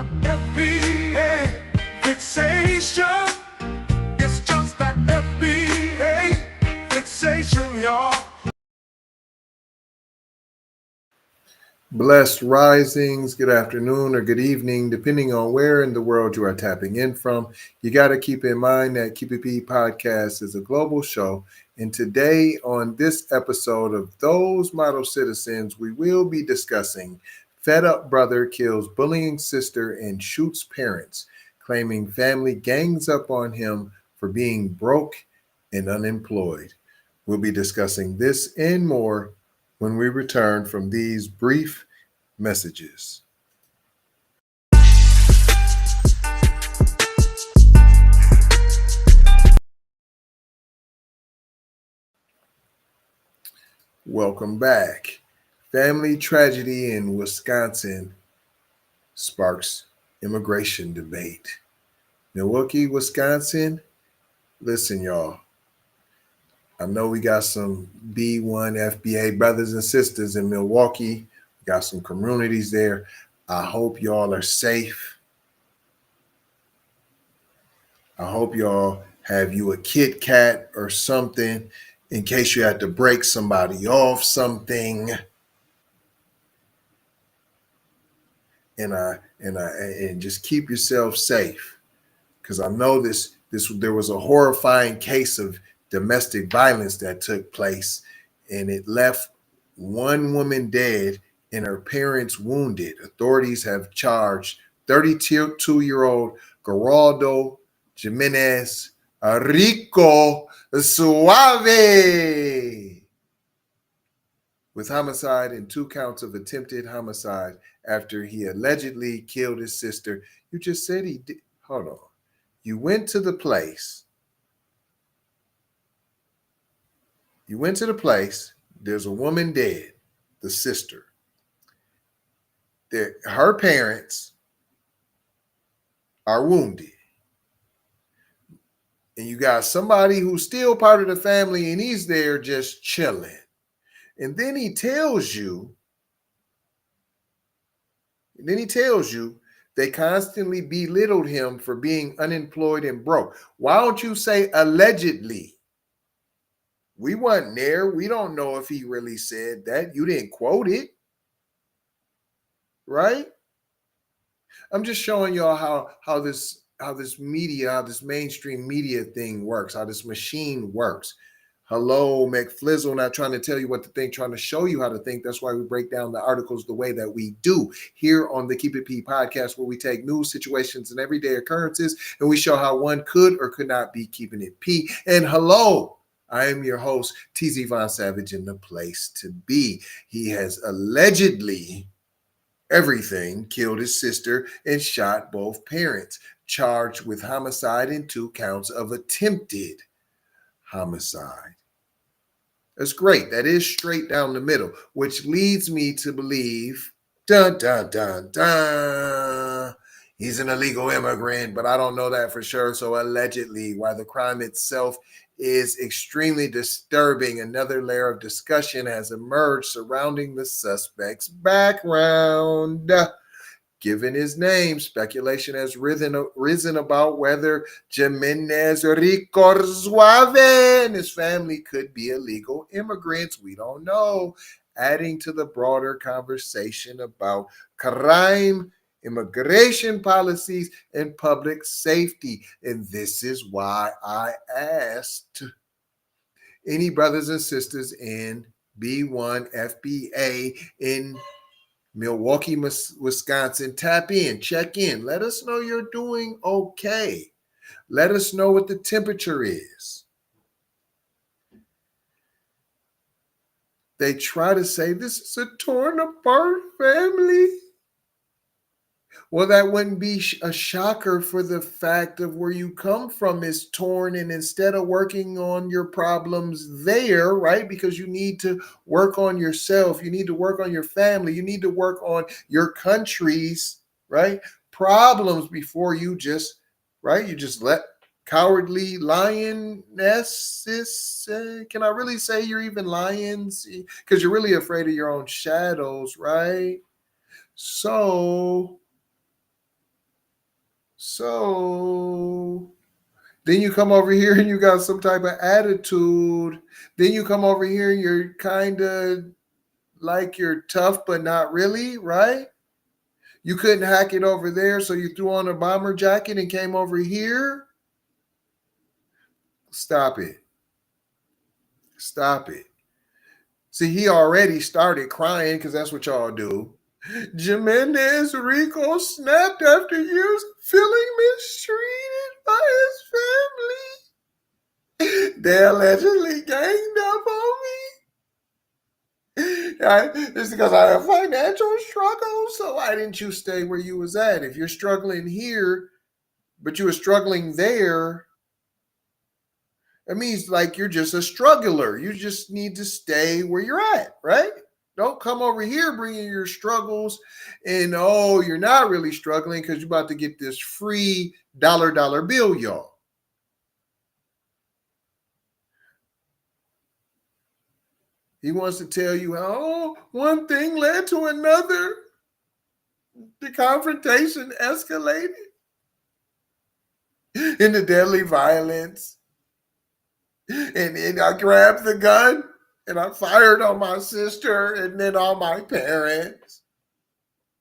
that FBA fixation. It's just that FBA fixation, y'all. Blessed risings, good afternoon or good evening, depending on where in the world you are tapping in from. You got to keep in mind that Keep It P podcast is a global show. And today, on this episode of Those Model Citizens, we will be discussing Fed Up Brother Kills Bullying Sister and Shoots Parents, claiming family gangs up on him for being broke and unemployed. We'll be discussing this and more when we return from these brief messages. Welcome back. Family tragedy in Wisconsin sparks immigration debate. Milwaukee, Wisconsin. Listen, y'all. I know we got some B1 FBA brothers and sisters in Milwaukee. We got some communities there. I hope y'all are safe. I hope y'all have you a Kit Kat or something in case you had to break somebody off something. And just keep yourself safe, because I know there was a horrifying case of domestic violence that took place, and it left one woman dead and her parents wounded. Authorities have charged 32-year-old Gerardo Jimenez-Rico Suave with homicide and 2 counts of attempted homicide after he allegedly killed his sister. You just said he did. Hold on. You went to the place. There's a woman dead, the sister. Her parents are wounded. And you got somebody who's still part of the family and he's there just chilling. And then he tells you they constantly belittled him for being unemployed and broke. Why don't you say allegedly? We weren't there. We don't know if he really said that. You didn't quote it, right? I'm just showing y'all how this mainstream media thing works, how this machine works. Hello, McFlizzle, not trying to tell you what to think, trying to show you how to think. That's why we break down the articles the way that we do here on the Keep It P podcast, where we take news, situations, and everyday occurrences, and we show how one could or could not be keeping it P. And hello, I am your host, TZ Von Savage, in the place to be. He has allegedly killed his sister and shot both parents, charged with homicide and 2 counts of attempted homicide. That's great. That is straight down the middle, which leads me to believe, dun, dun, dun, dun, he's an illegal immigrant, but I don't know that for sure. So allegedly, while the crime itself is extremely disturbing, another layer of discussion has emerged surrounding the suspect's background. Given his name, speculation has risen about whether Jimenez-Rico Suave and his family could be illegal immigrants. We don't know. Adding to the broader conversation about crime, immigration policies, and public safety. And this is why I asked any brothers and sisters in B1 FBA in Milwaukee, Wisconsin, tap in, check in. Let us know you're doing okay. Let us know what the temperature is. They try to say this is a torn apart family. Well, that wouldn't be a shocker, for the fact of where you come from is torn, and instead of working on your problems there, right? Because you need to work on yourself, you need to work on your family, you need to work on your country's, right, problems before you just, right, you just let cowardly lionesses, can I really say you're even lions? Because you're really afraid of your own shadows, right? So So then you come over here and you got some type of attitude. Then you come over here and you're kind of like you're tough, but not really, right? You couldn't hack it over there, so you threw on a bomber jacket and came over here. Stop it. Stop it. See, he already started crying because that's what y'all do. Jimenez-Rico snapped after years of feeling mistreated by his family. They allegedly ganged up on me. It's because I have financial struggles. So why didn't you stay where you was at? If you're struggling here, but you were struggling there, it means like you're just a struggler. You just need to stay where you're at, right? Don't come over here bringing your struggles and, oh, you're not really struggling because you're about to get this free dollar bill, y'all. He wants to tell you how, oh, one thing led to another. The confrontation escalated into deadly violence. And then I grabbed the gun and I fired on my sister and then on my parents.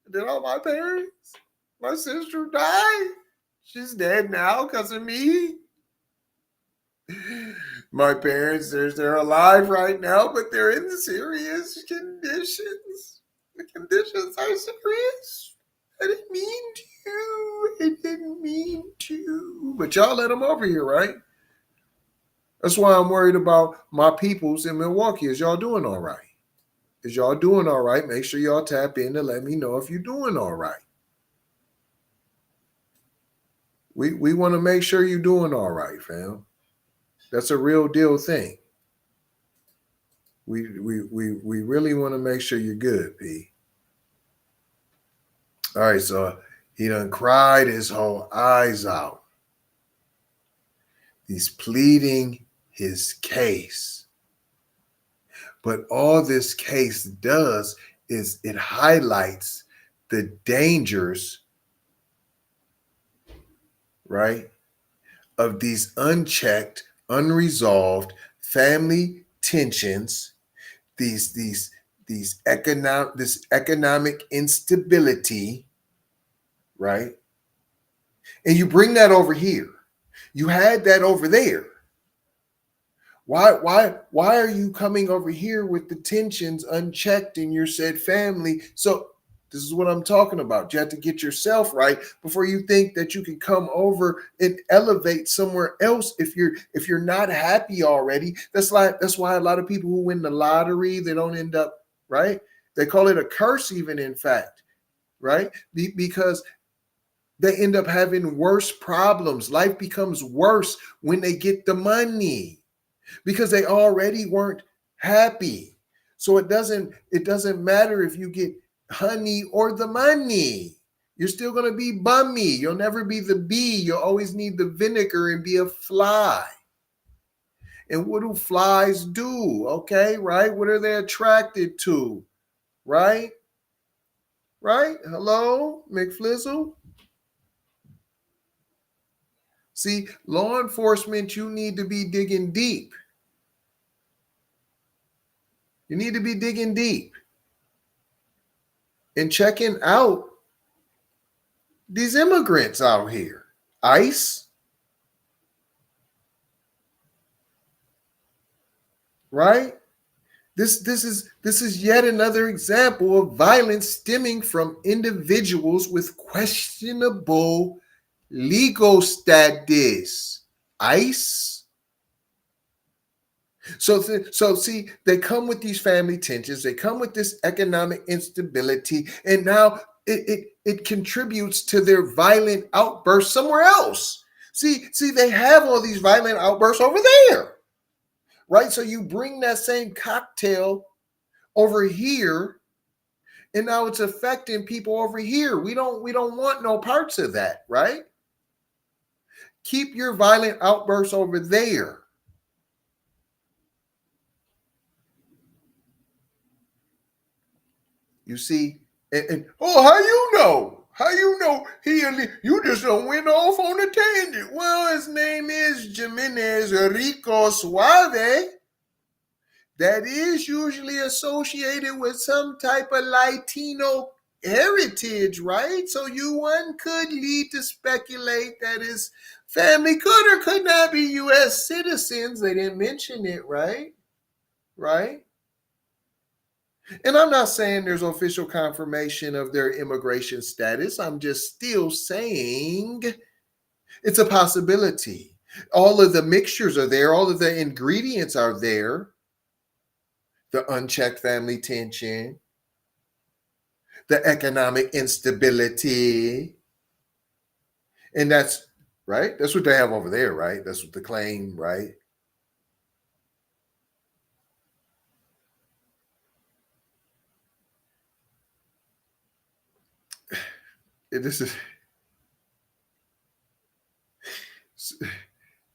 And then on my parents. My sister died. She's dead now because of me. My parents, they're alive right now, but they're in serious conditions. The conditions are serious. I didn't mean to. I didn't mean to. But y'all let them over here, right? That's why I'm worried about my peoples in Milwaukee. Is y'all doing all right? Is y'all doing all right? Make sure y'all tap in to let me know if you're doing all right. We want to make sure you're doing all right, fam. That's a real deal thing. We really want to make sure you're good, P. All right, so he done cried his whole eyes out. He's pleading his case. But all this case does is it highlights the dangers, right, of these unchecked, unresolved family tensions, this economic instability, right? And you bring that over here. You had that over there. Why are you coming over here with the tensions unchecked in your said family? So this is what I'm talking about. You have to get yourself right before you think that you can come over and elevate somewhere else. If you're not happy already, that's why a lot of people who win the lottery, they don't end up right. They call it a curse, even in fact, right? Because they end up having worse problems. Life becomes worse when they get the money because they already weren't happy. So it doesn't matter if you get honey or the money. You're still going to be bummy. You'll never be the bee. You'll always need the vinegar and be a fly. And what do flies do? Okay, right? What are they attracted to? Right? Right? Hello, McFlizzle? See, law enforcement, you need to be digging deep. You need to be digging deep and checking out these immigrants out here. ICE, right? This is yet another example of violence stemming from individuals with questionable legal status. ICE. So see, they come with these family tensions. They come with this economic instability, and now it contributes to their violent outbursts somewhere else. See, they have all these violent outbursts over there, right? So you bring that same cocktail over here, and now it's affecting people over here. We don't want no parts of that, right? Keep your violent outbursts over there. You see, and oh, how you know? How you know you just don't went off on a tangent? Well, his name is Jimenez-Rico Suave. That is usually associated with some type of Latino heritage, right? So one could lead to speculate that his family could or could not be U.S. citizens. They didn't mention it, right? Right? And I'm not saying there's official confirmation of their immigration status. I'm just still saying it's a possibility. All of the mixtures are there, all of the ingredients are there. The unchecked family tension, the economic instability. And that's right. That's what they have over there, right? That's what the claim, right? This is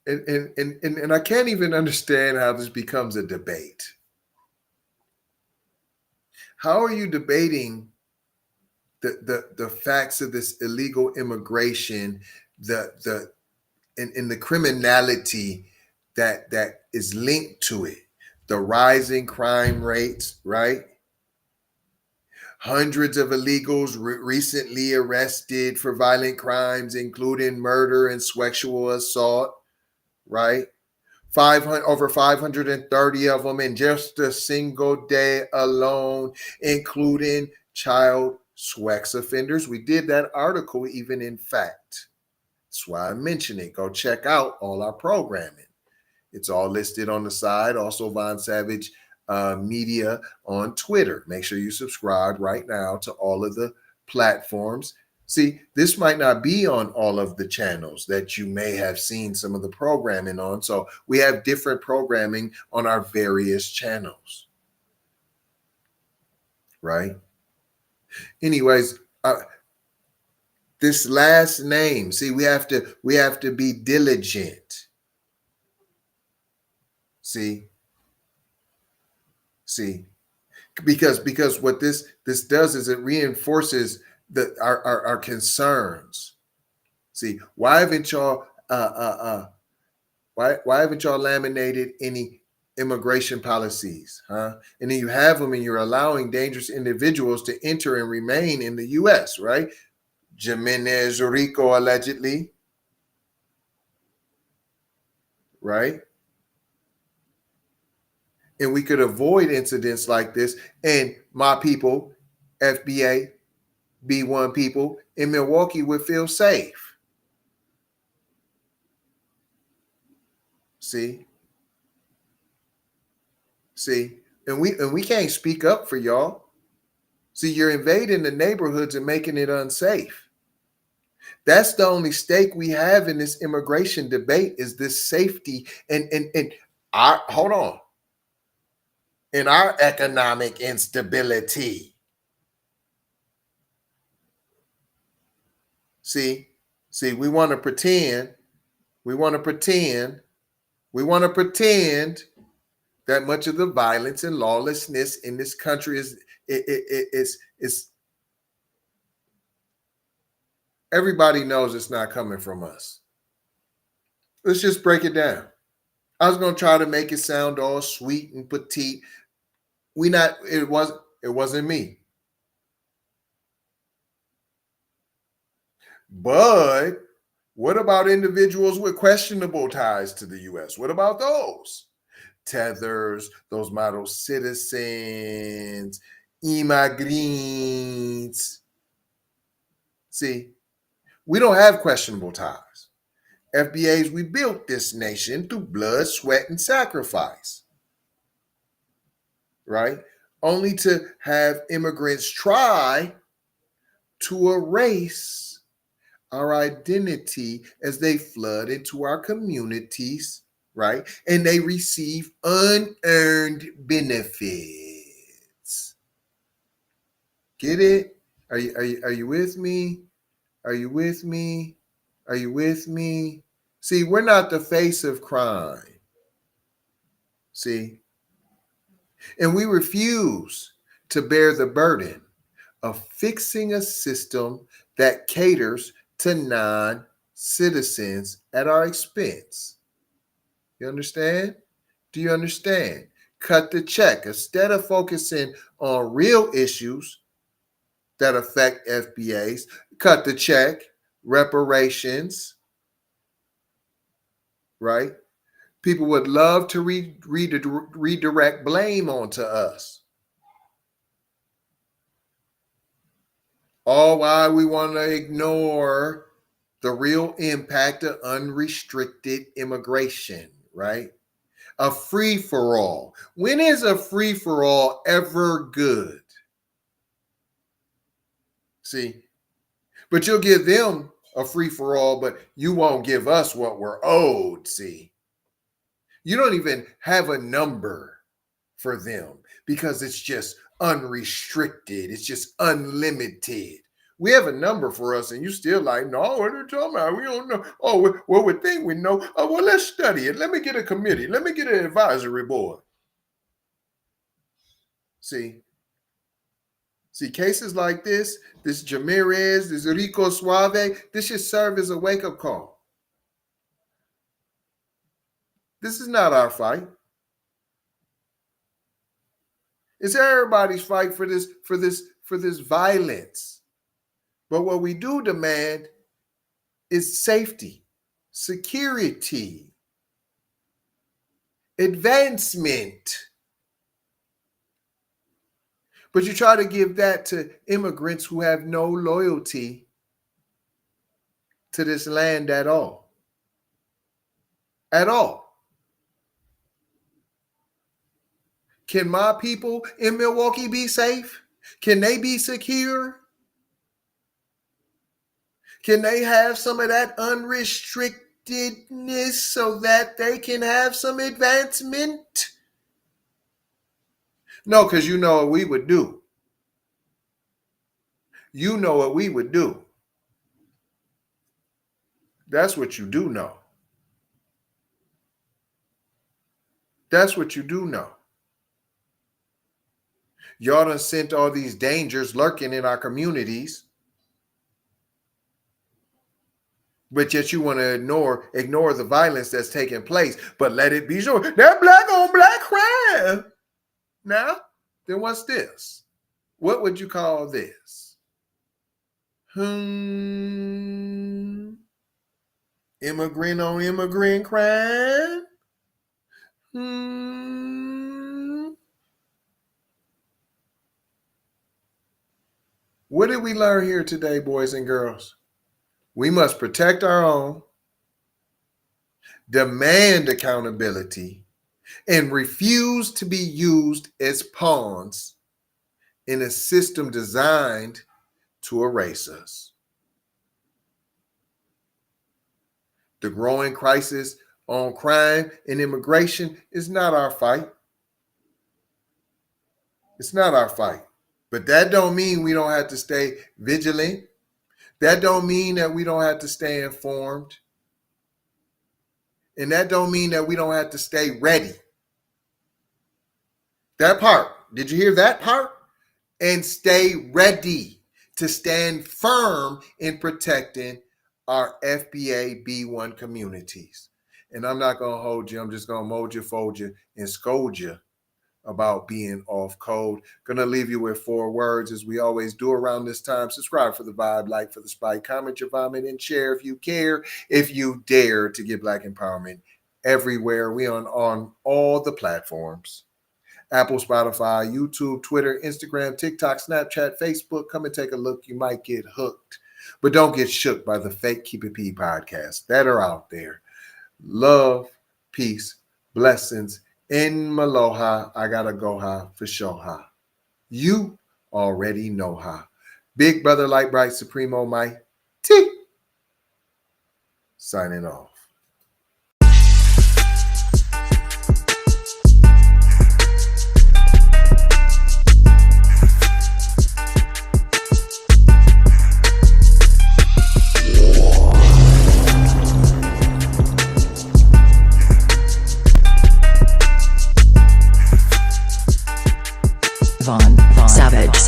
and I can't even understand how this becomes a debate. How are you debating the facts of this illegal immigration, the in the criminality that is linked to it, the rising crime rates, right? Hundreds of illegals recently arrested for violent crimes, including murder and sexual assault, right? 500 over 530 of them in just a single day alone, including child sex offenders. We did that article even in fact. That's why I mentioned it. Go check out all our programming. It's all listed on the side. Also, Von Savage Media on Twitter. Make sure you subscribe right now to all of the platforms. See, this might not be on all of the channels that you may have seen some of the programming on. So we have different programming on our various channels. Right? Anyways, this last name, see, we have to be diligent. See, because what this does is it reinforces our concerns. See, why haven't y'all why haven't y'all laminated any immigration policies, huh? And then you have them and you're allowing dangerous individuals to enter and remain in the US, right? Jimenez-Rico allegedly, right? And we could avoid incidents like this. And my people, FBA, B1 people in Milwaukee would feel safe. See? And we can't speak up for y'all. See, you're invading the neighborhoods and making it unsafe. That's the only stake we have in this immigration debate is this safety and our hold on. In our economic instability. See, we want to pretend that much of the violence and lawlessness in this country is everybody knows it's not coming from us. Let's just break it down. I was going to try to make it sound all sweet and petite. It wasn't me. But what about individuals with questionable ties to the US? What about those? Tethers, those model citizens, immigrants. See, we don't have questionable ties. FBAs, we built this nation through blood, sweat, and sacrifice. Right? Only to have immigrants try to erase our identity as they flood into our communities, right? And they receive unearned benefits. Get it? Are you with me? Are you with me? Are you with me? See, we're not the face of crime. See? And we refuse to bear the burden of fixing a system that caters to non-citizens at our expense. You understand? Do you understand? Cut the check. Instead of focusing on real issues that affect FBAs, cut the check, reparations, right? People would love to redirect blame onto us. All while we want to ignore the real impact of unrestricted immigration, right? A free-for-all. When is a free-for-all ever good? See, but you'll give them a free-for-all, but you won't give us what we're owed, see. You don't even have a number for them because it's just unrestricted. It's just unlimited. We have a number for us, and you still like, no, what are you talking about? We don't know. Oh, well, we think we know. Oh, well, let's study it. Let me get a committee. Let me get an advisory board. See, cases like this Jimenez, this Rico Suave, this should serve as a wake-up call. This is not our fight. It's everybody's fight for this violence. But what we do demand is safety, security, advancement. But you try to give that to immigrants who have no loyalty to this land at all. At all. Can my people in Milwaukee be safe? Can they be secure? Can they have some of that unrestrictedness so that they can have some advancement? No, because you know what we would do. You know what we would do. That's what you do know. That's what you do know. Y'all done sent all these dangers lurking in our communities. But yet you want to ignore the violence that's taking place. But let it be sure that black on black crime. Now, then what's this? What would you call this? Immigrant on immigrant crime? What did we learn here today, boys and girls? We must protect our own, demand accountability, and refuse to be used as pawns in a system designed to erase us. The growing crisis on crime and immigration is not our fight. It's not our fight. But that don't mean we don't have to stay vigilant. That don't mean that we don't have to stay informed. And that don't mean that we don't have to stay ready. That part, did you hear that part? And stay ready to stand firm in protecting our FBA B1 communities. And I'm not going to hold you. I'm just going to mold you, fold you, and scold you about being off code. Gonna leave you with 4 words as we always do around this time. Subscribe for the vibe, like for the spike, comment your vomit, and share if you care, if you dare to get Black empowerment everywhere. We on all the platforms. Apple, Spotify, YouTube, Twitter, Instagram, TikTok, Snapchat, Facebook. Come and take a look. You might get hooked. But don't get shook by the fake Keep It P podcasts that are out there. Love, peace, blessings. In Maloha, I gotta go ha for sure ha. You already know ha. Big brother, light bright, supremo, my T. Signing off. Savage.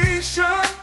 fixation.